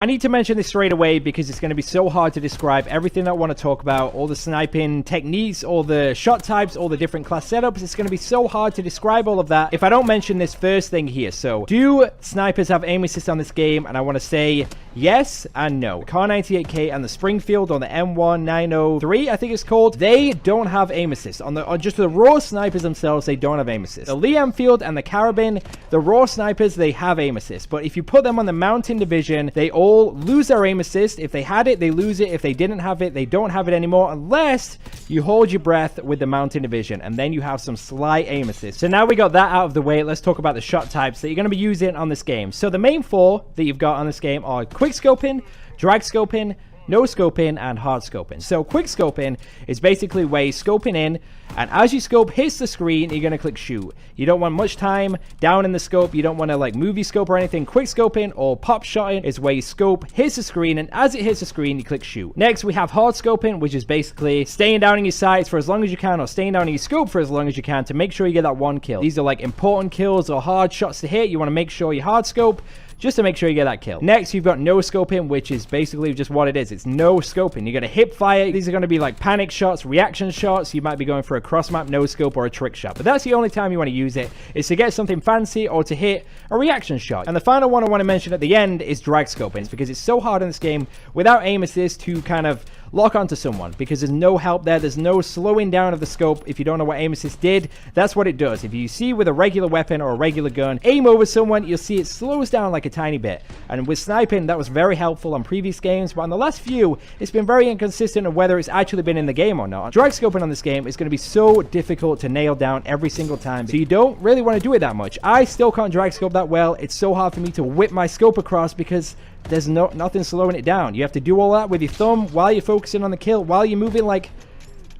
I need to mention this straight away because it's going to be so hard to describe everything that I want to talk about, all the sniping techniques, all the shot types, all the different class setups. It's going to be so hard to describe all of that if I don't mention this first thing here. So, do snipers have aim assist on this game? And I want to say yes and no. Car 98K and the Springfield on the M1903, I think it's called, they don't have aim assist. On just the raw snipers themselves, they don't have aim assist. The Lee Enfield and the Carabin, the raw snipers, they have aim assist. But if you put them on the Mountain Division, they all lose their aim assist. If they had it, they lose it. If they didn't have it, they don't have it anymore, unless you hold your breath with the Mountain Division, and then you have some slight aim assist. So now we got that out of the way, let's talk about the shot types that you're going to be using on this game. So the main four that you've got on this game are quick scoping, drag scoping, no scoping, and hard scoping. So quick scoping is basically where you're scoping in, and as you scope hits the screen, you're going to click shoot. You don't want much time down in the scope. You don't want to like movie scope or anything. Quick scoping or pop shotting is where you scope, hits the screen, and as it hits the screen, you click shoot. Next, we have hard scoping, which is basically staying down in your sights for as long as you can, or staying down in your scope for as long as you can to make sure you get that one kill. These are like important kills or hard shots to hit. You want to make sure you hard scope just to make sure you get that kill. Next, you've got no scoping, which is basically just what it is. It's no scoping. You're going to hip fire. These are going to be like panic shots, reaction shots. You might be going for a cross map no scope or a trick shot, but that's the only time you want to use it, is to get something fancy or to hit a reaction shot. And the final one I want to mention at the end is drag scoping, because it's so hard in this game without aim assist to kind of lock onto someone, because there's no help there. There's no slowing down of the scope. If you don't know what aim assist did, that's what it does. If you see with a regular weapon or a regular gun, aim over someone, you'll see it slows down like a tiny bit. And with sniping, that was very helpful on previous games, but on the last few, it's been very inconsistent of whether it's actually been in the game or not. Drag scoping on this game is going to be so difficult to nail down every single time, so you don't really want to do it that much. I still can't drag scope that well. It's so hard for me to whip my scope across because there's nothing slowing it down. You have to do all that with your thumb while you're focusing on the kill, while you're moving. Like,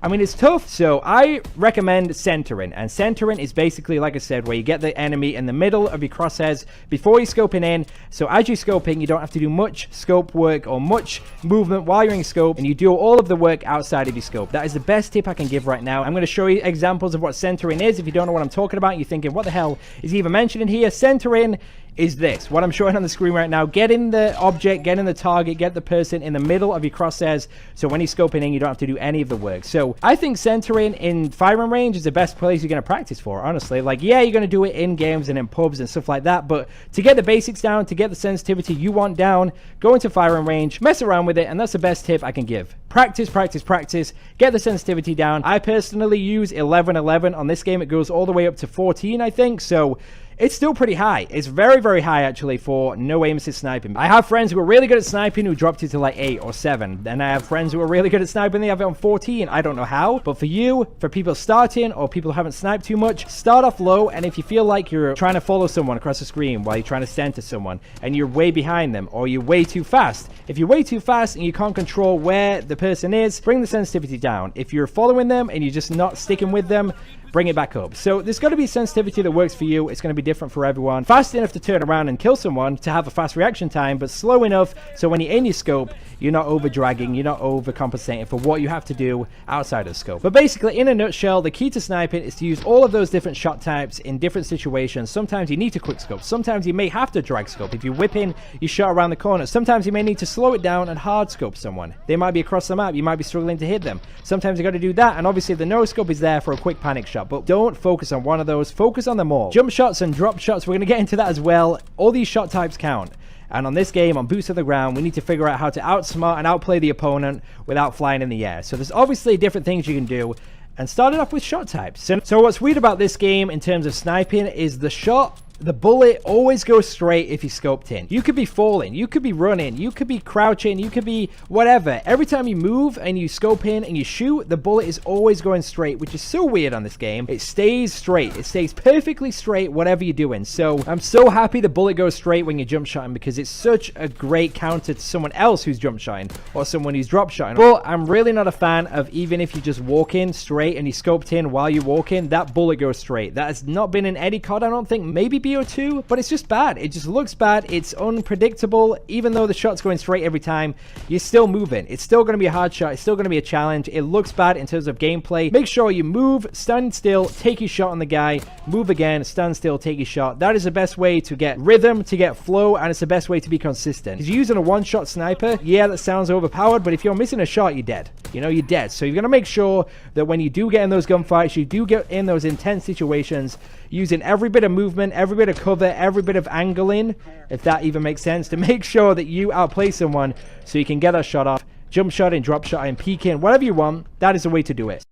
I mean, it's tough. So I recommend centering, and centering is basically, like I said, where you get the enemy in the middle of your crosshairs before you're scoping in. So as you're scoping, you don't have to do much scope work or much movement while you're in scope, and you do all of the work outside of your scope. That is the best tip I can give right now. I'm going to show you examples of what centering is. If you don't know what I'm talking about, you're thinking, what the hell is he even mentioning here? Centering is this, what I'm showing on the screen right now. Getting the object, getting the target, get the person in the middle of your crosshairs, so when you're scoping in, you don't have to do any of the work. So I think centering in firing range is the best place you're going to practice for, honestly. Like, yeah, you're going to do it in games and in pubs and stuff like that, but to get the basics down, to get the sensitivity you want down, go into firing range, mess around with it, and that's the best tip I can give. Practice, practice, practice, get the sensitivity down. I personally use 11-11 on this game. It goes all the way up to 14, I think, so it's still pretty high. It's very, very high, actually, for no aim assist sniping. I have friends who are really good at sniping who dropped it to like 8 or 7. Then I have friends who are really good at sniping, they have it on 14. I don't know how. But for you, for people starting or people who haven't sniped too much, start off low. And if you feel like you're trying to follow someone across the screen while you're trying to center someone and you're way behind them, or you're way too fast. If you're way too fast and you can't control where the person is, bring the sensitivity down. If you're following them and you're just not sticking with them, bring it back up. So there's got to be sensitivity that works for you. It's going to be different for everyone. Fast enough to turn around and kill someone, to have a fast reaction time, but slow enough so when you're in your scope, you're not over dragging, you're not overcompensating for what you have to do outside of scope. But basically, in a nutshell, the key to sniping is to use all of those different shot types in different situations. Sometimes you need to quick scope. Sometimes you may have to drag scope. If you're whipping your shot around the corner, sometimes you may need to slow it down and hard scope someone. They might be across the map. You might be struggling to hit them. Sometimes you got to do that, and obviously the no scope is there for a quick panic shot, but don't focus on one of those. Focus on them all. Jump shots and drop shots, we're going to get into that as well. All these shot types count. And on this game, on boots on the ground, we need to figure out how to outsmart and outplay the opponent without flying in the air. So there's obviously different things you can do. And started off with shot types. So what's weird about this game in terms of sniping is the bullet always goes straight if you scoped in. You could be falling, you could be running, you could be crouching, you could be whatever. Every time you move and you scope in and you shoot, the bullet is always going straight, which is so weird on this game. It stays straight. It stays perfectly straight whatever you're doing. So I'm so happy the bullet goes straight when you jump shotting, because it's such a great counter to someone else who's jump shotting or someone who's drop shotting. But I'm really not a fan of, even if you just walk in straight and you scoped in while you're walking, that bullet goes straight. That has not been in any COD, I don't think. Maybe BO2, but it's just bad. It just looks bad. It's unpredictable. Even though the shot's going straight every time, you're still moving. It's still going to be a hard shot. It's still going to be a challenge. It looks bad in terms of gameplay. Make sure you move, stand still, take your shot on the guy, move again, stand still, take your shot. That is the best way to get rhythm, to get flow, and it's the best way to be consistent. Because you're using a one-shot sniper, yeah, that sounds overpowered, but if you're missing a shot, you're dead. You know, you're dead. So you're going to make sure that when you do get in those gunfights, you do get in those intense situations, using every bit of movement, every bit of cover, every bit of angling, if that even makes sense, to make sure that you outplay someone so you can get that shot off. Jump shot in, drop shot in, peek in, whatever you want, that is the way to do it.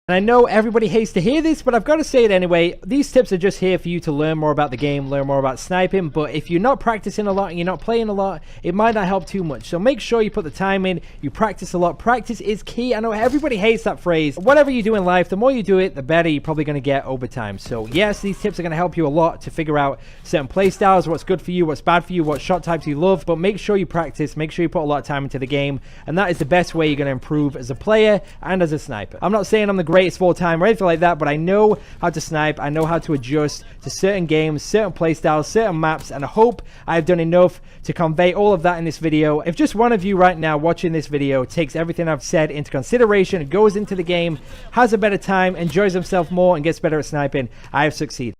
And I know everybody hates to hear this, but I've got to say it anyway. These tips are just here for you to learn more about the game, learn more about sniping. But if you're not practicing a lot and you're not playing a lot, it might not help too much. So make sure you put the time in, you practice a lot. Practice is key. I know everybody hates that phrase. Whatever you do in life, the more you do it, the better you're probably going to get over time. So yes, these tips are going to help you a lot to figure out certain play styles, what's good for you, what's bad for you, what shot types you love. But make sure you practice, make sure you put a lot of time into the game. And that is the best way you're going to improve as a player and as a sniper. I'm not saying I'm the greatest of all time or anything like that, but I know how to snipe. I know how to adjust to certain games, certain playstyles, certain maps, and I hope I've done enough to convey all of that in this video. If just one of you right now watching this video takes everything I've said into consideration, goes into the game, has a better time, enjoys himself more, and gets better at sniping, I have succeeded.